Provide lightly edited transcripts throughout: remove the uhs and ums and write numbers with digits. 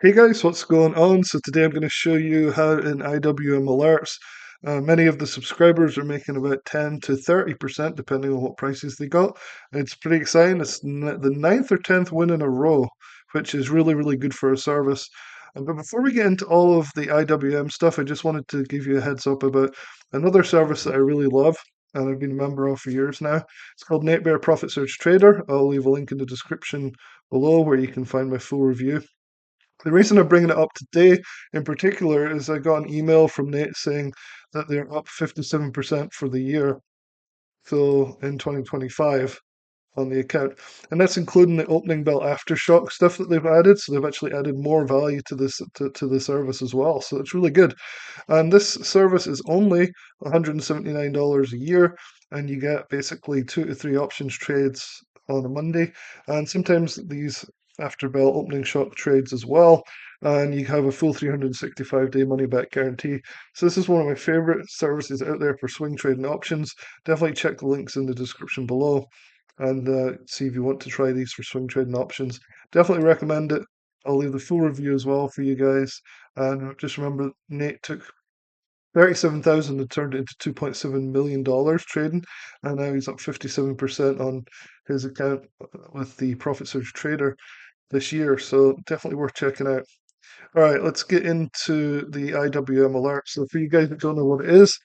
Hey guys, what's going on? So today I'm going to show you how in IWM alerts, many of the subscribers are making about 10 to 30% depending on what prices they got. It's pretty exciting. It's the ninth or 10th win in a row, which is really, really good for a service. But before we get into all of the IWM stuff, I just wanted to give you a heads up about another service that I really love and I've been a member of for years now. It's called NetBear Profit Surge Trader. I'll leave a link in the description below where you can find my full review. The reason I'm bringing it up today in particular is I got an email from Nate saying that they're up 57% for the year, so in 2025 on the account. And that's including the opening bell aftershock stuff that they've added. So they've actually added more value to this to the service as well. So it's really good. And this service is only $179 a year, and you get basically 2 to 3 options trades on a Monday, and sometimes these after bell opening shot trades as well. And you have a full 365-day money back guarantee. So this is one of my favorite services out there for swing trading options. Definitely check the links in the description below and see if you want to try these for swing trading options. Definitely recommend it. I'll leave the full review as well for you guys. And just remember, Nate took 37,000 and turned it into $2.7 million trading, and now he's up 57% on his account with the Profit Surge Trader this year. So definitely worth checking out. All right, let's get into the IWM alerts. So for you guys that don't know what it is,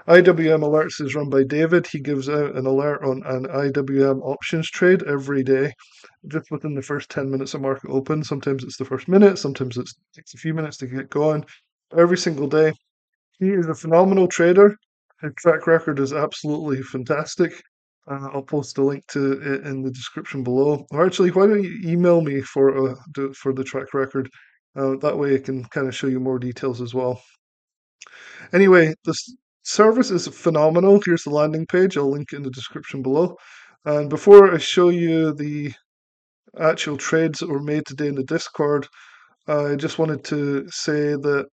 IWM alerts is run by David. He gives out an alert on an IWM options trade every day, just within the first 10 minutes of market open. Sometimes it's the first minute, sometimes it takes a few minutes to get going. Every single day. He is a phenomenal trader. His track record is absolutely fantastic. I'll post a link to it in the description below. Or actually, why don't you email me for the track record? That way, I can kind of show you more details as well. Anyway, this service is phenomenal. Here's the landing page. I'll link it in the description below. And before I show you the actual trades that were made today in the Discord, I just wanted to say that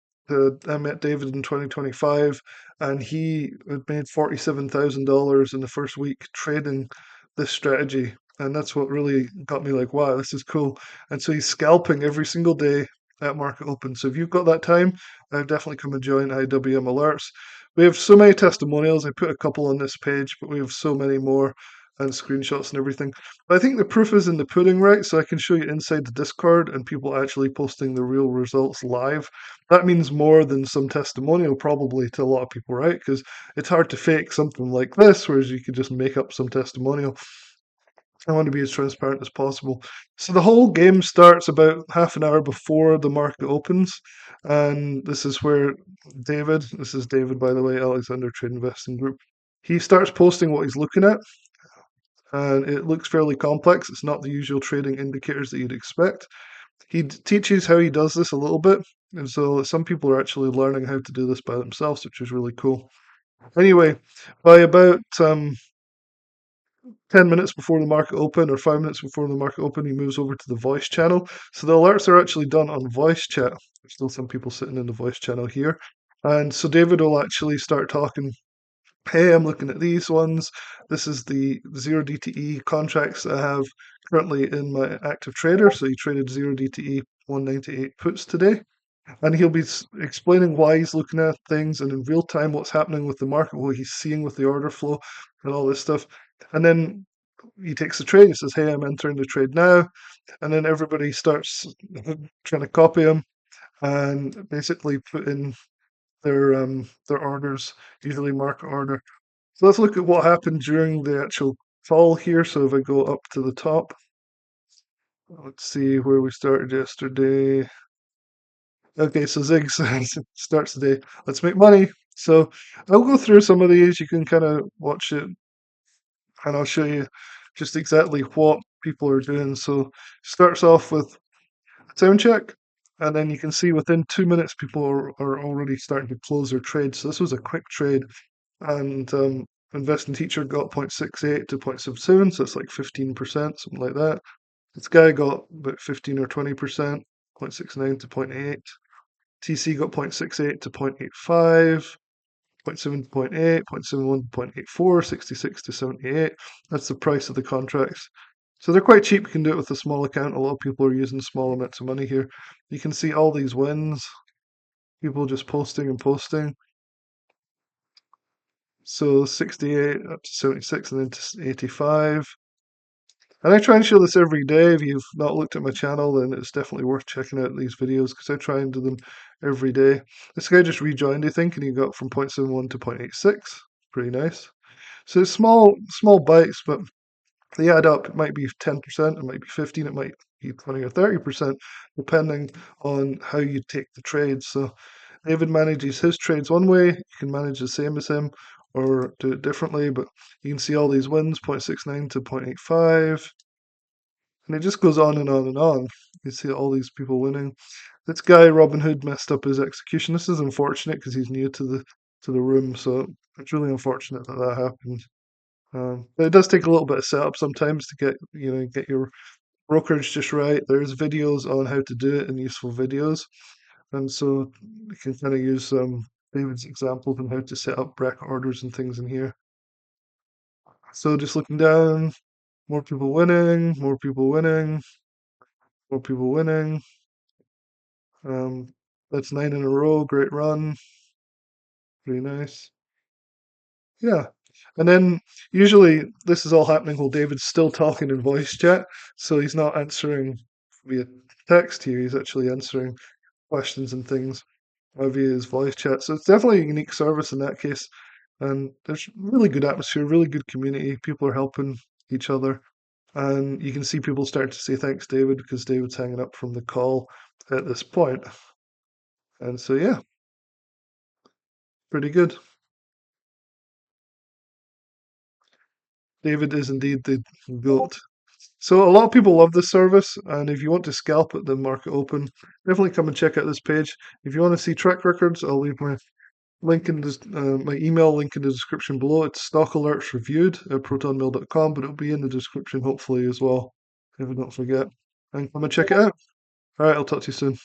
I met David in 2025, and he had made $47,000 in the first week trading this strategy, and that's what really got me like, wow, this is cool. And so he's scalping every single day at market open. So if you've got that time, definitely come and join IWM Alerts. We have so many testimonials. I put a couple on this page, but we have so many more and screenshots and everything. But I think the proof is in the pudding, right? So I can show you inside the Discord and people actually posting the real results live. That means more than some testimonial, probably, to a lot of people, right? Because it's hard to fake something like this, whereas you could just make up some testimonial. I want to be as transparent as possible. So the whole game starts about half an hour before the market opens, and this is where this is David, by the way, Alexander Trade Investing Group. He starts posting what he's looking at, and it looks fairly complex. It's not the usual trading indicators that you'd expect. He teaches how he does this a little bit, and so some people are actually learning how to do this by themselves, which is really cool. Anyway, by about 10 minutes before the market open or 5 minutes before the market open, he moves over to the voice channel. So the alerts are actually done on voice chat. There's still some people sitting in the voice channel here. And so David will actually start talking. Hey, I'm looking at these ones. This is the 0 DTE contracts I have currently in my active trader. So he traded 0 DTE 198 puts today. And he'll be explaining why he's looking at things and in real time what's happening with the market, what he's seeing with the order flow and all this stuff. And then he takes the trade. He says, "Hey, I'm entering the trade now," and then everybody starts trying to copy him and basically put in their orders, usually market order. So let's look at what happened during the actual fall here. So if I go up to the top, let's see where we started yesterday. Okay, so Zig starts the day. Let's make money. So I'll go through some of these. You can kind of watch it, and I'll show you just exactly what people are doing. So starts off with a sound check, and then you can see within 2 minutes people are already starting to close their trade. So this was a quick trade, and investing teacher got 0.68 to 0.77, so it's like 15%, something like that. This guy got about 15 or 20%, 0.69 to 0.8. TC got 0.68 to 0.85, 0.7 to 0.8, 0.71 to 0.84, 66 to 78. That's the price of the contracts. So they're quite cheap. You can do it with a small account. A lot of people are using small amounts of money here. You can see all these wins, people just posting and posting. So 68 up to 76 and then to 85. And I try and show this every day. If you've not looked at my channel, then it's definitely worth checking out these videos because I try and do them every day. This guy just rejoined, I think, and he got from 0.71 to 0.86. Pretty nice. So it's small bites, but they add up. It might be 10%, it might be 15, it might be 20 or 30%, depending on how you take the trades. So David manages his trades one way, you can manage the same as him or do it differently, but you can see all these wins, 0.69 to 0.85, and it just goes on and on and on. You see all these people winning. This guy, Robin Hood, messed up his execution. This is unfortunate because he's new to the room, so it's really unfortunate that that happened. But it does take a little bit of setup sometimes to get your brokerage just right. There's videos on how to do it and useful videos, and so you can kind of use David's examples on how to set up bracket orders and things in here. So just looking down, more people winning, more people winning, more people winning. That's 9 in a row. Great run. Pretty nice. Yeah. And then usually this is all happening while David's still talking in voice chat. So he's not answering via text here. He's actually answering questions and things via his voice chat. So it's definitely a unique service in that case. And there's really good atmosphere, really good community. People are helping each other. And you can see people start to say thanks, David, because David's hanging up from the call at this point. And so, yeah, pretty good. David is indeed the GOAT. So a lot of people love this service, and if you want to scalp at the market open, definitely come and check out this page. If you want to see track records, I'll leave my link in this, my email link in the description below. It's stock alerts reviewed at protonmail.com, but it'll be in the description hopefully as well, if I don't forget. And come and check it out. All right, I'll talk to you soon.